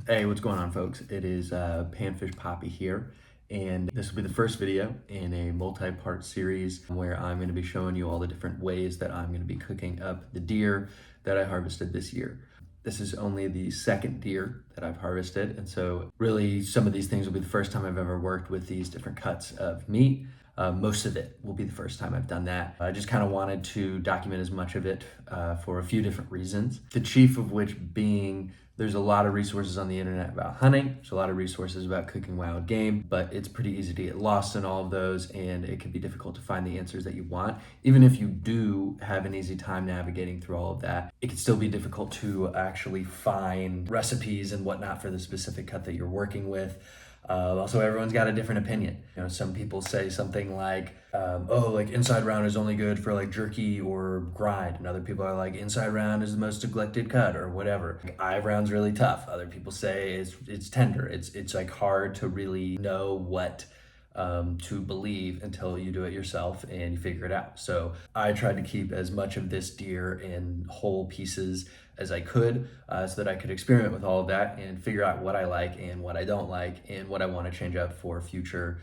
Hey, what's going on, folks? It is Panfish Poppy here, and this will be the first video in a multi-part series where I'm going to be showing you all the different ways that I'm going to be cooking up the deer that I harvested this year. This is only the second deer that I've harvested, and so really some of these things will be the first time I've ever worked with these different cuts of meat. Most of it will be the first time I've done that. I just kind of wanted to document as much of it for a few different reasons. The chief of which being there's a lot of resources on the internet about hunting. There's a lot of resources about cooking wild game, but it's pretty easy to get lost in all of those, and it can be difficult to find the answers that you want. Even if you do have an easy time navigating through all of that, it can still be difficult to actually find recipes and whatnot for the specific cut that you're working with. Also, everyone's got a different opinion. You know, some people say something like, like inside round is only good for like jerky or grind. And other people are like, inside round is the most neglected cut or whatever. Like, eye round's really tough. Other people say it's tender. It's like hard to really know what to believe until you do it yourself and you figure it out. So I tried to keep as much of this deer in whole pieces as I could so that I could experiment with all of that and figure out what I like and what I don't like and what I want to change up for future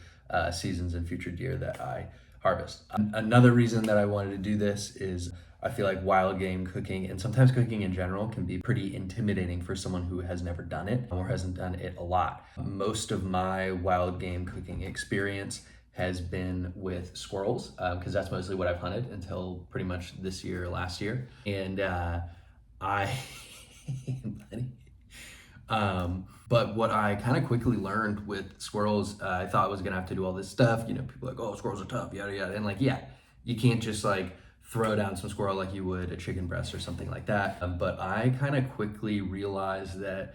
seasons and future deer that I harvest. Another reason that I wanted to do this is I feel like wild game cooking and sometimes cooking in general can be pretty intimidating for someone who has never done it or hasn't done it a lot. Most of my wild game cooking experience has been with squirrels because that's mostly what I've hunted until pretty much this year, last year. And but what I kind of quickly learned with squirrels, I thought I was gonna have to do all this stuff. You know, people are like, oh, squirrels are tough, yada yada. And like, yeah, you can't just like throw down some squirrel like you would a chicken breast or something like that. But I kind of quickly realized that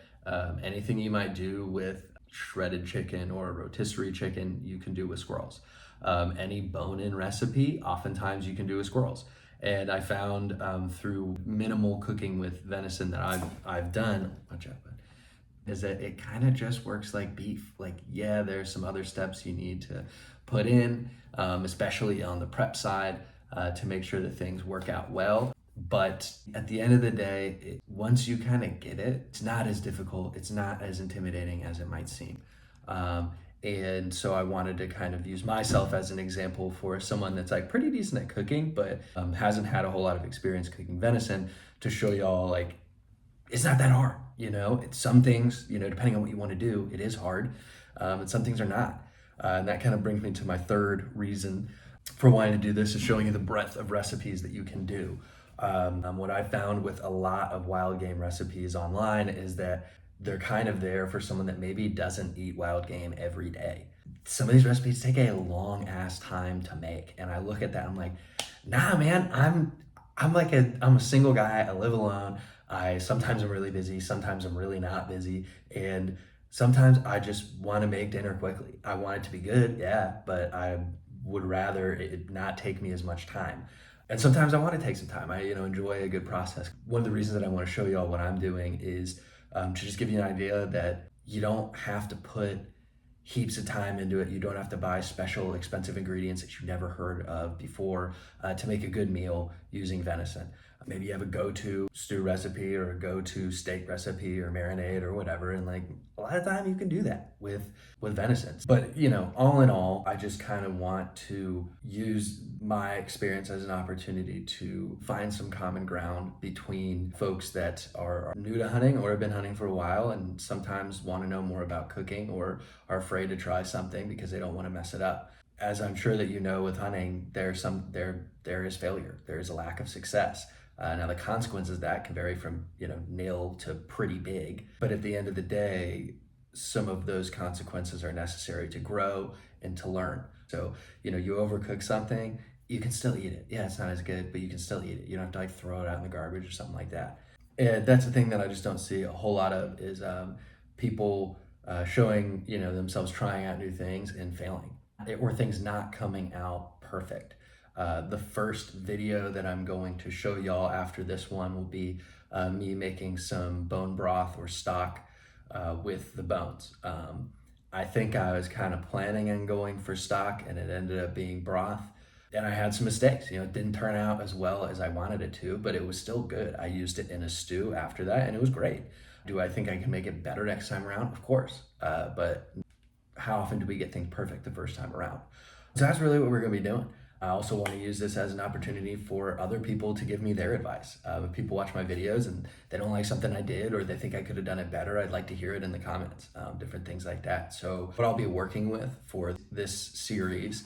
anything you might do with shredded chicken or rotisserie chicken, you can do with squirrels. Any bone-in recipe, oftentimes you can do with squirrels. And I found through minimal cooking with venison that I've done, watch out, bud, is that it kind of just works like beef. Like, yeah, there's some other steps you need to put in, especially on the prep side, to make sure that things work out well. But at the end of the day, once you kind of get it, it's not as difficult, it's not as intimidating as it might seem. And so I wanted to kind of use myself as an example for someone that's like pretty decent at cooking, but hasn't had a whole lot of experience cooking venison, to show y'all like, it's not that hard, you know? It's some things, you know, depending on what you want to do, it is hard, and some things are not. And that kind of brings me to my third reason for wanting to do this, is showing you the breadth of recipes that you can do. What I found with a lot of wild game recipes online is that they're kind of there for someone that maybe doesn't eat wild game every day. Some of these recipes take a long ass time to make, and I look at that, I'm like, nah, man, I'm a single guy. I live alone. Sometimes I'm really busy, sometimes I'm really not busy, and sometimes I just want to make dinner quickly. I want it to be good, yeah, but I would rather it not take me as much time. And sometimes I want to take some time. I enjoy a good process. One of the reasons that I want to show you all what I'm doing is to just give you an idea that you don't have to put heaps of time into it. You don't have to buy special expensive ingredients that you've never heard of before to make a good meal using venison. Maybe you have a go-to stew recipe or a go-to steak recipe or marinade or whatever, and like a lot of time you can do that with venison. But all in all, I just kind of want to use my experience as an opportunity to find some common ground between folks that are new to hunting or have been hunting for a while and sometimes want to know more about cooking or are afraid to try something because they don't want to mess it up. As I'm sure that you know, with hunting, there is failure. There is a lack of success. Now the consequences of that can vary from nil to pretty big, but at the end of the day, some of those consequences are necessary to grow and to learn. So you overcook something, you can still eat it. Yeah, it's not as good, but you can still eat it. You don't have to like throw it out in the garbage or something like that. And that's the thing that I just don't see a whole lot of is people showing themselves trying out new things and failing, or things not coming out perfect. The first video that I'm going to show y'all after this one will be me making some bone broth or stock with the bones. I think I was kind of planning on going for stock and it ended up being broth. And I had some mistakes, it didn't turn out as well as I wanted it to, but it was still good. I used it in a stew after that and it was great. Do I think I can make it better next time around? Of course. But how often do we get things perfect the first time around? So that's really what we're going to be doing. I also want to use this as an opportunity for other people to give me their advice. If people watch my videos and they don't like something I did, or they think I could have done it better, I'd like to hear it in the comments, different things like that. So what I'll be working with for this series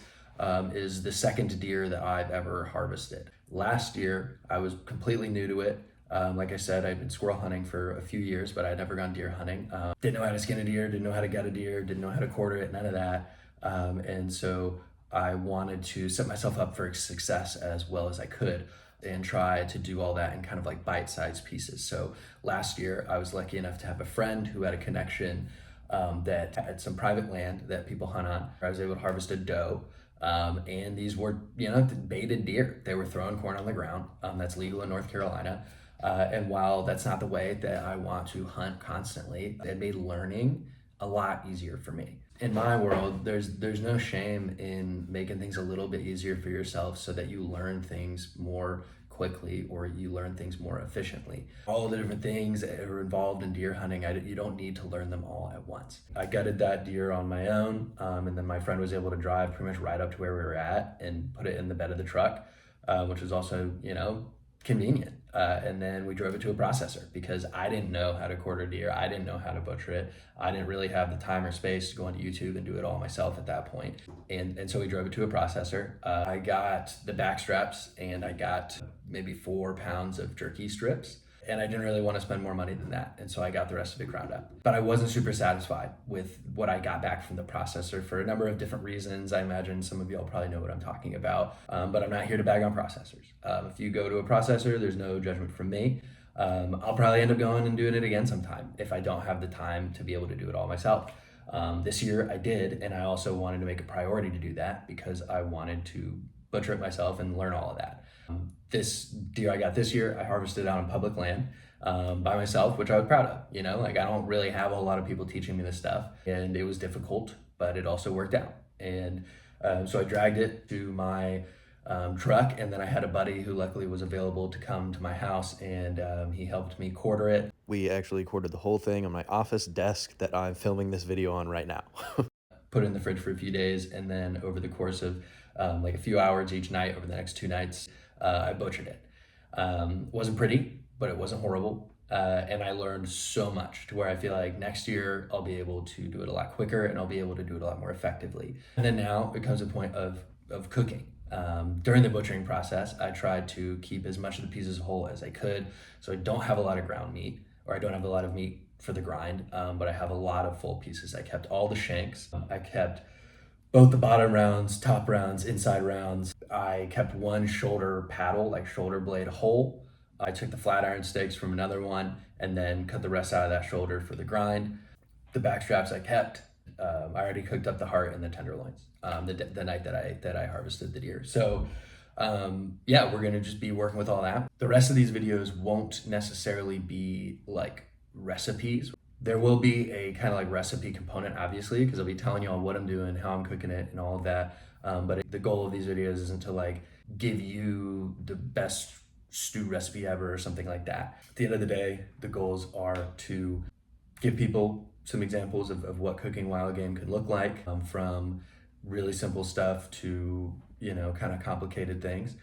is the second deer that I've ever harvested. Last year, I was completely new to it. Like I said, I've been squirrel hunting for a few years, but I'd never gone deer hunting. Didn't know how to skin a deer, didn't know how to gut a deer, didn't know how to quarter it, none of that. And so I wanted to set myself up for success as well as I could and try to do all that in kind of like bite-sized pieces. So last year, I was lucky enough to have a friend who had a connection that had some private land that people hunt on. I was able to harvest a doe. And these were, baited deer. They were throwing corn on the ground. That's legal in North Carolina. And while that's not the way that I want to hunt constantly, it made learning a lot easier for me. In my world, there's no shame in making things a little bit easier for yourself so that you learn things more quickly or you learn things more efficiently. All the different things that are involved in deer hunting, you don't need to learn them all at once. I gutted that deer on my own, and then my friend was able to drive pretty much right up to where we were at and put it in the bed of the truck, which was also, convenient. And then we drove it to a processor because I didn't know how to quarter deer. I didn't know how to butcher it. I didn't really have the time or space to go onto YouTube and do it all myself at that point. And so we drove it to a processor. I got the back straps and I got maybe 4 pounds of jerky strips. And I didn't really want to spend more money than that. And so I got the rest of it ground up. But I wasn't super satisfied with what I got back from the processor for a number of different reasons. I imagine some of y'all probably know what I'm talking about. But I'm not here to bag on processors. If you go to a processor, there's no judgment from me. I'll probably end up going and doing it again sometime if I don't have the time to be able to do it all myself. This year I did, and I also wanted to make a priority to do that because I wanted to butcher it myself and learn all of that. This deer I got this year, I harvested out on public land by myself, which I was proud of. I don't really have a whole lot of people teaching me this stuff, and it was difficult, but it also worked out. And so I dragged it to my truck, and then I had a buddy who luckily was available to come to my house, and he helped me quarter it. We actually quartered the whole thing on my office desk that I'm filming this video on right now. Put it in the fridge for a few days, and then over the course of like a few hours each night over the next 2 nights, I butchered it. Wasn't pretty, but it wasn't horrible. And I learned so much to where I feel like next year I'll be able to do it a lot quicker and I'll be able to do it a lot more effectively. And then now it comes a point of cooking. During the butchering process, I tried to keep as much of the pieces whole as I could. So I don't have a lot of ground meat, or I don't have a lot of meat for the grind, but I have a lot of full pieces. I kept all the shanks. I kept both the bottom rounds, top rounds, inside rounds. I kept one shoulder paddle, like shoulder blade whole. I took the flat iron steaks from another one and then cut the rest out of that shoulder for the grind. The back straps I kept. I already cooked up the heart and the tenderloins the night that I harvested the deer. So yeah, we're gonna just be working with all that. The rest of these videos won't necessarily be like recipes. There will be a kind of like recipe component, obviously, because I'll be telling you all what I'm doing, how I'm cooking it, and all of that. But the goal of these videos isn't to like give you the best stew recipe ever or something like that. At the end of the day, the goals are to give people some examples of what cooking wild game could look like, from really simple stuff to, kind of complicated things,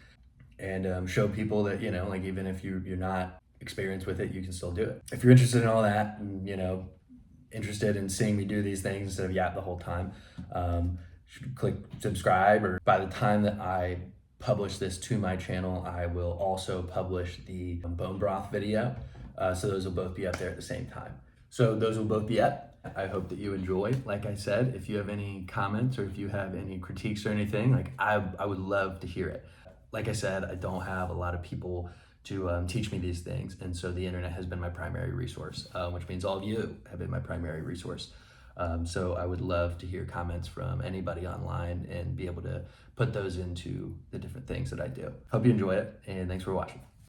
and show people that, like even if you're not experienced with it, you can still do it. If you're interested in all that and, interested in seeing me do these things instead of yap the whole time, should click subscribe, or by the time that I publish this to my channel, I will also publish the bone broth video. So those will both be up there at the same time. So those will both be up. I hope that you enjoy. Like I said, if you have any comments or if you have any critiques or anything, like I would love to hear it. Like I said, I don't have a lot of people to teach me these things, and so the internet has been my primary resource, which means all of you have been my primary resource. So I would love to hear comments from anybody online and be able to put those into the different things that I do. Hope you enjoy it, and thanks for watching.